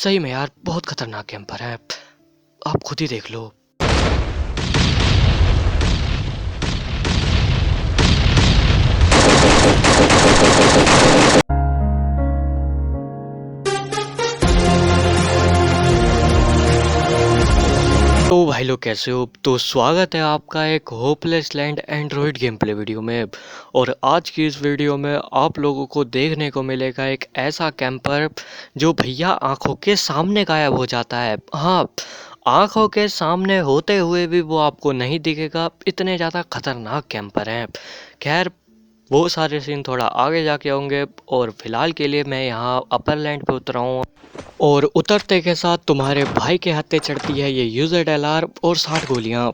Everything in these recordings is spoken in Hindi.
सही में यार बहुत खतरनाक कैंपर है। आप खुद ही देख लो। तो भाई लोग कैसे हो? तो स्वागत है आपका एक hopeless land Android game play video में। और आज की इस वीडियो में आप लोगों को देखने को मिलेगा एक ऐसा कैंपर जो भैया आंखों के सामने गायब हो जाता है। हाँ, आंखों के सामने होते हुए भी वो आपको नहीं दिखेगा, इतने ज़्यादा खतरनाक कैंपर हैं। खैर, वो सारे सीन थोड़ा आगे जाके होंगे और फिलहाल के लिए मैं यहाँ अपर लैंड पे उतरा हूँ। और उतरते के साथ तुम्हारे भाई के हत्थे चढ़ती है ये यूजेड एलआर और 60 गोलियां।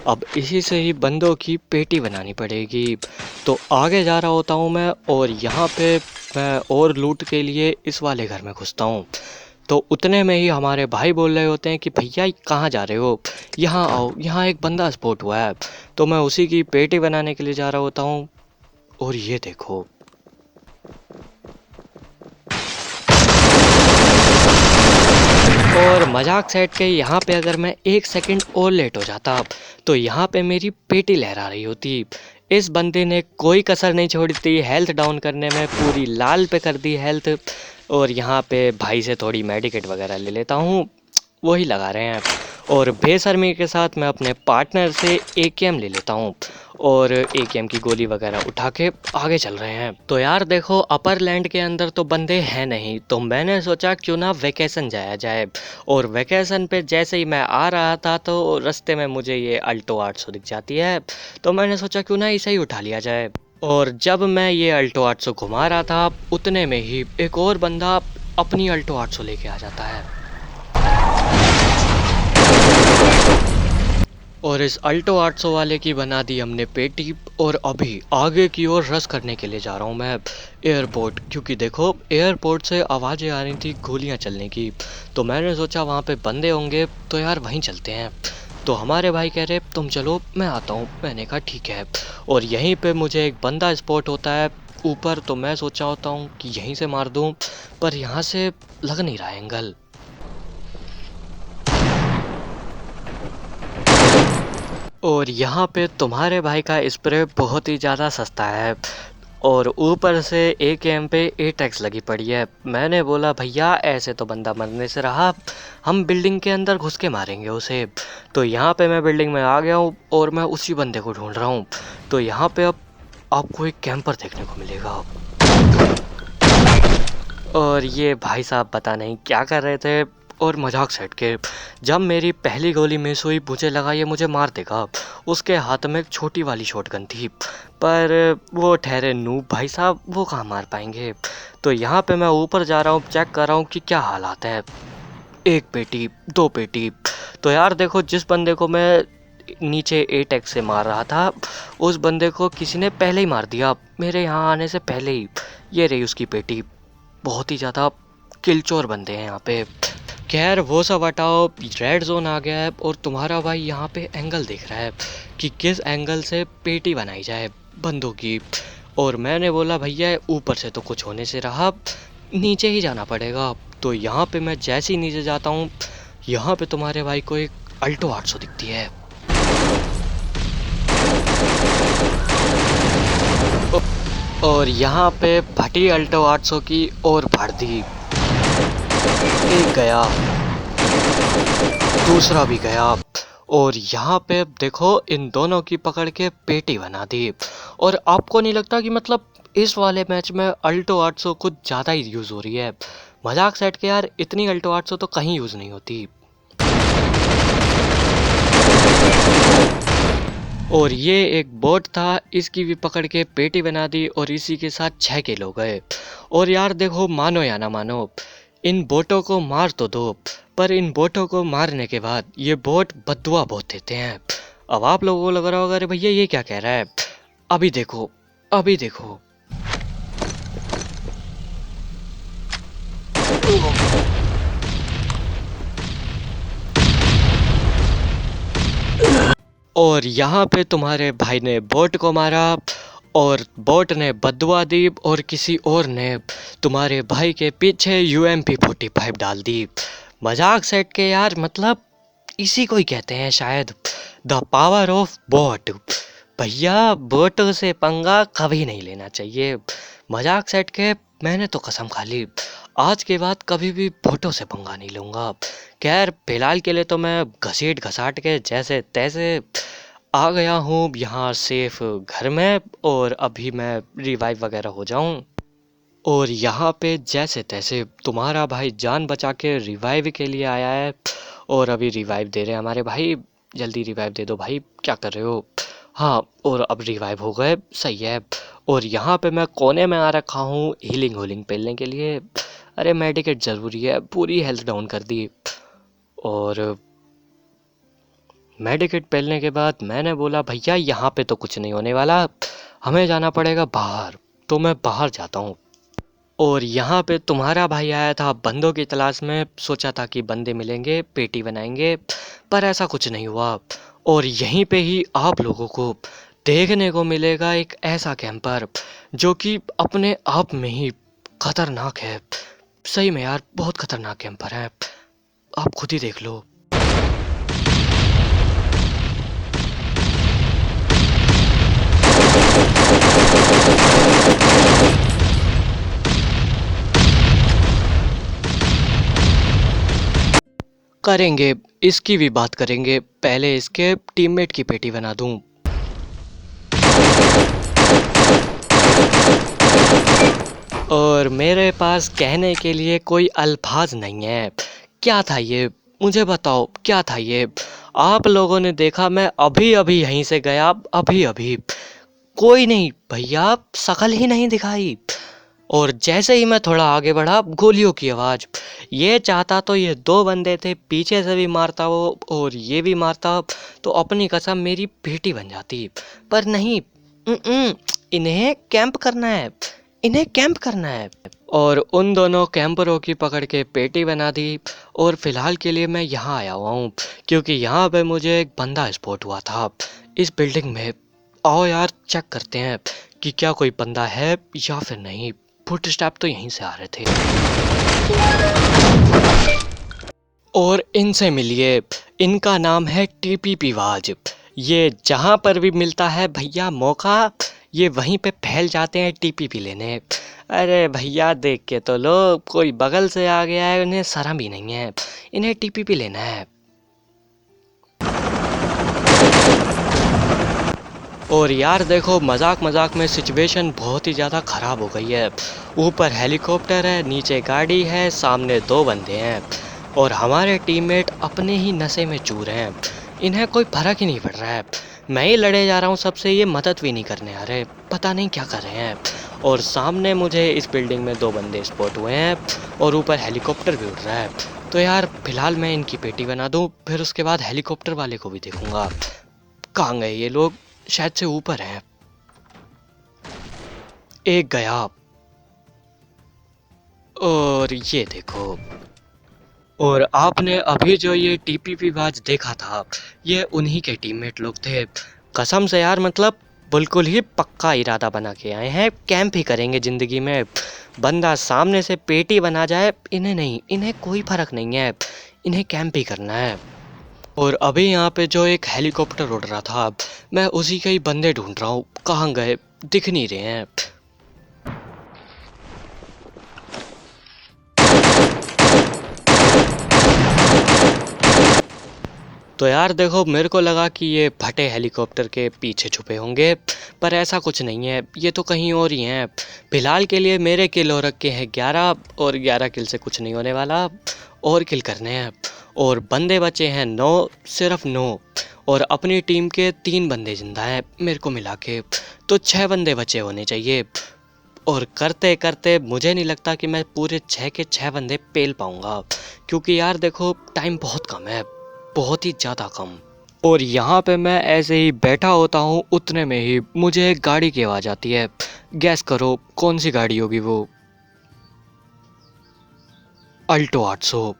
अब इसी से ही बंदों की पेटी बनानी पड़ेगी। तो आगे जा रहा होता हूँ मैं और यहाँ पे मैं और लूट के लिए इस वाले घर में घुसता हूँ। तो उतने में ही हमारे भाई बोल रहे होते हैं कि भैया कहाँ जा रहे हो, यहाँ आओ, यहाँ एक बंदा स्पॉट हुआ है। तो मैं उसी की पेटी बनाने के लिए जा रहा होता हूँ। और ये देखो, और मजाक सेट के यहाँ पे अगर मैं एक सेकंड और लेट हो जाता तो यहाँ पे मेरी पेटी लहरा रही होती। इस बंदे ने कोई कसर नहीं छोड़ी थी हेल्थ डाउन करने में, पूरी लाल पे कर दी हेल्थ। और यहाँ पे भाई से थोड़ी मेडिकेट वगैरह ले लेता हूँ, वही लगा रहे हैं। और बेशर्मी के साथ मैं अपने पार्टनर से एकेएम ले लेता हूँ और एकेएम की गोली वगैरह उठा के आगे चल रहे हैं। तो यार देखो, अपर लैंड के अंदर तो बंदे हैं नहीं, तो मैंने सोचा क्यों ना वेकेशन जाया जाए। और वेकेशन पे जैसे ही मैं आ रहा था तो रास्ते में मुझे ये अल्टो 800 दिख जाती है। तो मैंने सोचा क्यों ना इसे ही उठा लिया जाए। और जब मैं ये अल्टो 800 घुमा रहा था उतने में ही एक और बंदा अपनी अल्टो 800 लेके आ जाता है। और इस अल्टो 800 वाले की बना दी हमने पेटी। और अभी आगे की ओर रश करने के लिए जा रहा हूँ मैं एयरपोर्ट, क्योंकि देखो एयरपोर्ट से आवाज़ें आ रही थी गोलियाँ चलने की। तो मैंने सोचा वहाँ पे बंदे होंगे तो यार वहीं चलते हैं। तो हमारे भाई कह रहे तुम चलो मैं आता हूँ, मैंने कहा ठीक है। और यहीं पे मुझे एक बंदा स्पॉट होता है ऊपर, तो मैं सोचा होता हूँ कि यहीं से मार दूँ, पर यहाँ से लग नहीं रहा एंगल। और यहाँ पे तुम्हारे भाई का स्प्रे बहुत ही ज़्यादा सस्ता है और ऊपर से एकेएम पे 8x लगी पड़ी है। मैंने बोला भैया ऐसे तो बंदा मरने से रहा, हम बिल्डिंग के अंदर घुस के मारेंगे उसे। तो यहाँ पे मैं बिल्डिंग में आ गया हूँ और मैं उसी बंदे को ढूंढ रहा हूँ। तो यहाँ पे अब आपको एक कैंपर देखने को मिलेगा। और ये भाई साहब पता नहीं क्या कर रहे थे और मजाक सेट के। जब मेरी पहली गोली मिस हुई मुझे लगा ये मुझे मार देगा। उसके हाथ में एक छोटी वाली शॉटगन थी, पर वो ठहरे नूब भाई साहब, वो कहाँ मार पाएंगे। तो यहाँ पे मैं ऊपर जा रहा हूँ, चेक कर रहा हूँ कि क्या हालात है। एक पेटी, दो पेटी। तो यार देखो, जिस बंदे को मैं नीचे 8x से मार रहा था उस बंदे को किसी ने पहले ही मार दिया, मेरे यहाँ आने से पहले ही। ये रही उसकी पेटी। बहुत ही ज़्यादा किलचोर बंदे हैं यहाँ पे। खैर वो सब हटाओ, रेड जोन आ गया है और तुम्हारा भाई यहाँ पे एंगल देख रहा है कि किस एंगल से पेटी बनाई जाए बंदों की। और मैंने बोला भैया ऊपर से तो कुछ होने से रहा, नीचे ही जाना पड़ेगा। तो यहाँ पे मैं जैसे ही नीचे जाता हूँ यहाँ पे तुम्हारे भाई को एक अल्टो 800 दिखती है। और यहाँ पे फटी अल्टो 800 की और भर दी। एक गया, दूसरा भी गया। और यहाँ पे देखो इन दोनों की पकड़ के पेटी बना दी। और आपको नहीं लगता कि मतलब इस वाले मैच में अल्टो 800 कुछ ज़्यादा ही यूज़ हो रही है? मजाक सेट के यार, इतनी अल्टो 800 तो कहीं यूज़ नहीं होती। और ये एक बोट था, इसकी भी पकड़ के पेटी बना दी और इसी के साथ 6 किलो गए। और यार देखो, मानो या ना मानो, इन बोटों को मार तो दो, पर इन बोटों को मारने के बाद ये बोट बद्दुआ बहुत देते हैं। अब आप लोगों को लग रहा होगा अरे भैया ये क्या कह रहा है। अभी देखो, अभी देखो। और यहाँ पे तुम्हारे भाई ने बोट को मारा और बॉट ने बददुआ दी और किसी और ने तुम्हारे भाई के पीछे UMP-45 डाल दी। मजाक सेट के यार, मतलब इसी को ही कहते हैं शायद द पावर ऑफ बॉट। भैया बॉटों से पंगा कभी नहीं लेना चाहिए। मजाक सेट के मैंने तो कसम खा ली, आज के बाद कभी भी बॉटों से पंगा नहीं लूंगा। खैर फिलहाल के लिए तो मैं घसीट घसाट के जैसे तैसे आ गया हूँ यहाँ सेफ घर में, और अभी मैं रिवाइव वगैरह हो जाऊँ। और यहाँ पे जैसे तैसे तुम्हारा भाई जान बचा के रिवाइव के लिए आया है, और अभी रिवाइव दे रहे हैं हमारे भाई। जल्दी रिवाइव दे दो भाई, क्या कर रहे हो? हाँ, और अब रिवाइव हो गए, सही है। और यहाँ पे मैं कोने में आ रखा हूँ हीलिंग होलिंग पेलने के लिए। अरे मेडिकेट ज़रूरी है, पूरी हेल्थ डाउन कर दी। और मेडिकेट पेलने के बाद मैंने बोला भैया यहाँ पे तो कुछ नहीं होने वाला, हमें जाना पड़ेगा बाहर। तो मैं बाहर जाता हूँ। और यहाँ पे तुम्हारा भाई आया था बंदों की तलाश में, सोचा था कि बंदे मिलेंगे पेटी बनाएंगे, पर ऐसा कुछ नहीं हुआ। और यहीं पे ही आप लोगों को देखने को मिलेगा एक ऐसा कैंपर जो कि अपने आप में ही खतरनाक है। सही में यार, बहुत खतरनाक कैंपर है, आप खुद ही देख लो। करेंगे, इसकी भी बात करेंगे, पहले इसके टीममेट की पेटी बना दूं। और मेरे पास कहने के लिए कोई अल्फाज नहीं है। क्या था ये, मुझे बताओ क्या था ये? आप लोगों ने देखा मैं अभी अभी यहीं से गया, अभी अभी कोई नहीं भैया, शकल ही नहीं दिखाई। और जैसे ही मैं थोड़ा आगे बढ़ा, गोलियों की आवाज़। ये चाहता तो ये दो बंदे थे, पीछे से भी मारता वो और ये भी मारता, तो अपनी कसम मेरी बेटी बन जाती। पर नहीं, इन्हें कैंप करना है, इन्हें कैंप करना है। और उन दोनों कैंपरों की पकड़ के पेटी बना दी। और फिलहाल के लिए मैं यहाँ आया हुआ हूँ क्योंकि यहाँ पे मुझे एक बंदा स्पॉट हुआ था इस बिल्डिंग में। आओ यार चेक करते हैं कि क्या कोई बंदा है या फिर नहीं। फुट स्टेप तो यहीं से आ रहे थे। और इनसे मिलिए, इनका नाम है TPP वाज। ये जहाँ पर भी मिलता है भैया मौका, ये वहीं पे फैल जाते हैं TPP लेने। अरे भैया देख के तो लो, कोई बगल से आ गया है, उन्हें शर्म ही नहीं है, इन्हें TPP लेना है। और यार देखो, मजाक मजाक में सिचुएशन बहुत ही ज़्यादा ख़राब हो गई है। ऊपर हेलीकॉप्टर है, नीचे गाड़ी है, सामने दो बंदे हैं और हमारे टीममेट अपने ही नशे में चूर हैं। इन्हें कोई फर्क ही नहीं पड़ रहा है, मैं ही लड़े जा रहा हूँ सबसे, ये मदद भी नहीं करने आ रहे, पता नहीं क्या कर रहे हैं। और सामने मुझे इस बिल्डिंग में दो बंदे स्पॉट हुए हैं और ऊपर हेलीकॉप्टर भी उड़ रहा है। तो यार फिलहाल मैं इनकी पेटी बना दूँ, फिर उसके बाद हेलीकॉप्टर वाले को भी देखूंगा। कहाँ गए ये लोग? शायद से ऊपर हैं। एक गया और ये देखो। और आपने अभी जो ये TPP वाज देखा था, ये उन्हीं के टीममेट लोग थे। कसम से यार, मतलब बिल्कुल ही पक्का इरादा बना के आए हैं, कैंप ही करेंगे ज़िंदगी में। बंदा सामने से पेटी बना जाए, इन्हें नहीं, इन्हें कोई फर्क नहीं है, इन्हें कैंप ही करना है। और अभी यहाँ पे जो एक हेलीकॉप्टर उड़ रहा था, मैं उसी के ही बंदे ढूंढ रहा हूँ, कहाँ गए, दिख नहीं रहे हैं। तो यार देखो, मेरे को लगा कि ये फटे हेलीकॉप्टर के पीछे छुपे होंगे, पर ऐसा कुछ नहीं है, ये तो कहीं और ही हैं। फिलहाल के लिए मेरे किल हो रखे हैं 11, और 11 किल से कुछ नहीं होने वाला, और किल करने हैं। और बंदे बचे हैं 9, सिर्फ 9। और अपनी टीम के 3 बंदे जिंदा हैं मेरे को मिला के, तो 6 बंदे बचे होने चाहिए। और करते करते मुझे नहीं लगता कि मैं पूरे 6 के 6 बंदे पेल पाऊंगा, क्योंकि यार देखो टाइम बहुत कम है, बहुत ही ज़्यादा कम। और यहाँ पे मैं ऐसे ही बैठा होता हूँ, उतने में ही मुझे एक गाड़ी की आवाज़ आती है। गैस करो कौन सी गाड़ी होगी वो? अल्टो 800।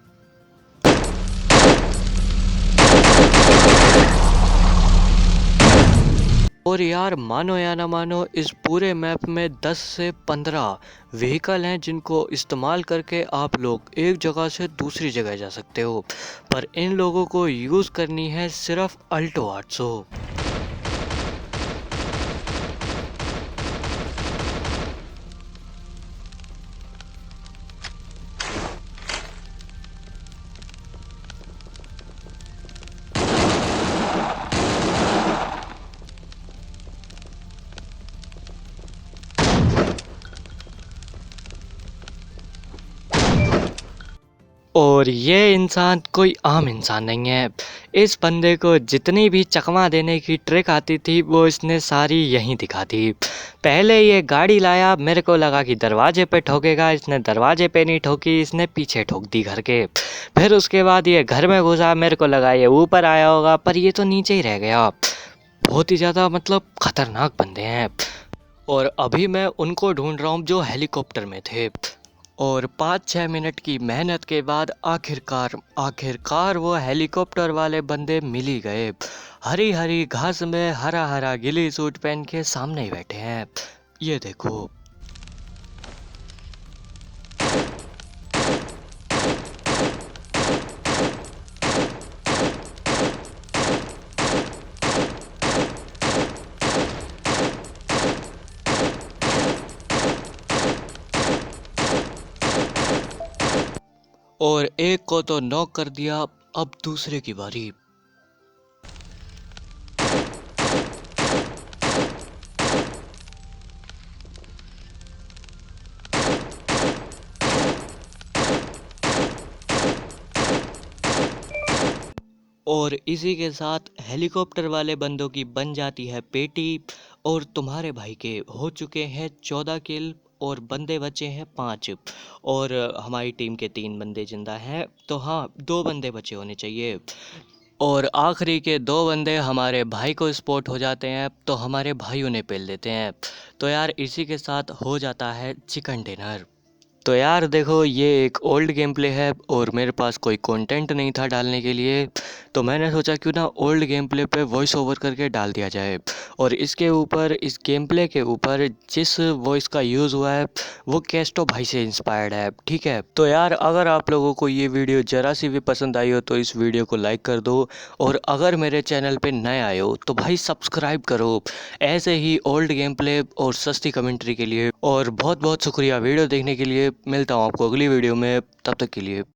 और यार मानो या ना मानो, इस पूरे मैप में 10 से 15 व्हीकल हैं जिनको इस्तेमाल करके आप लोग एक जगह से दूसरी जगह जा सकते हो, पर इन लोगों को यूज़ करनी है सिर्फ अल्टो 800। और ये इंसान कोई आम इंसान नहीं है। इस बंदे को जितनी भी चकमा देने की ट्रिक आती थी वो इसने सारी यहीं दिखा दी। पहले ये गाड़ी लाया, मेरे को लगा कि दरवाजे पे ठोकेगा, इसने दरवाजे पे नहीं ठोकी, इसने पीछे ठोक दी घर के। फिर उसके बाद ये घर में घुसा, मेरे को लगा ये ऊपर आया होगा, पर ये तो नीचे ही रह गया। बहुत ही ज़्यादा मतलब खतरनाक बंदे हैं। और अभी मैं उनको ढूंढ रहा हूँ जो हेलीकॉप्टर में थे। और 5-6 मिनट की मेहनत के बाद आखिरकार वो हेलीकॉप्टर वाले बंदे मिल ही गए। हरी हरी घास में हरा हरा गिली सूट पहन के सामने ही बैठे हैं, ये देखो। और एक को तो नॉक कर दिया, अब दूसरे की बारी। और इसी के साथ हेलीकॉप्टर वाले बंदों की बन जाती है पेटी। और तुम्हारे भाई के हो चुके हैं 14 किल और बंदे बचे हैं 5। और हमारी टीम के 3 बंदे जिंदा हैं, तो हाँ 2 बंदे बचे होने चाहिए। और आखिरी के 2 बंदे हमारे भाई को स्पॉट हो जाते हैं, तो हमारे भाई उन्हें पेल देते हैं। तो यार इसी के साथ हो जाता है चिकन डिनर। तो यार देखो, ये एक ओल्ड गेम प्ले है और मेरे पास कोई कंटेंट नहीं था डालने के लिए, तो मैंने सोचा क्यों ना ओल्ड गेम प्ले पे वॉइस ओवर करके डाल दिया जाए। और इसके ऊपर, इस गेम प्ले के ऊपर जिस वॉइस का यूज़ हुआ है वो कैस्टो भाई से इंस्पायर्ड है, ठीक है। तो यार अगर आप लोगों को ये वीडियो ज़रा सी भी पसंद आई हो तो इस वीडियो को लाइक कर दो। और अगर मेरे चैनल पे नए आए हो तो भाई सब्सक्राइब करो, ऐसे ही ओल्ड गेम प्ले और सस्ती कमेंट्री के लिए। और बहुत बहुत शुक्रिया वीडियो देखने के लिए। मिलता हूँ आपको अगली वीडियो में, तब तक के लिए।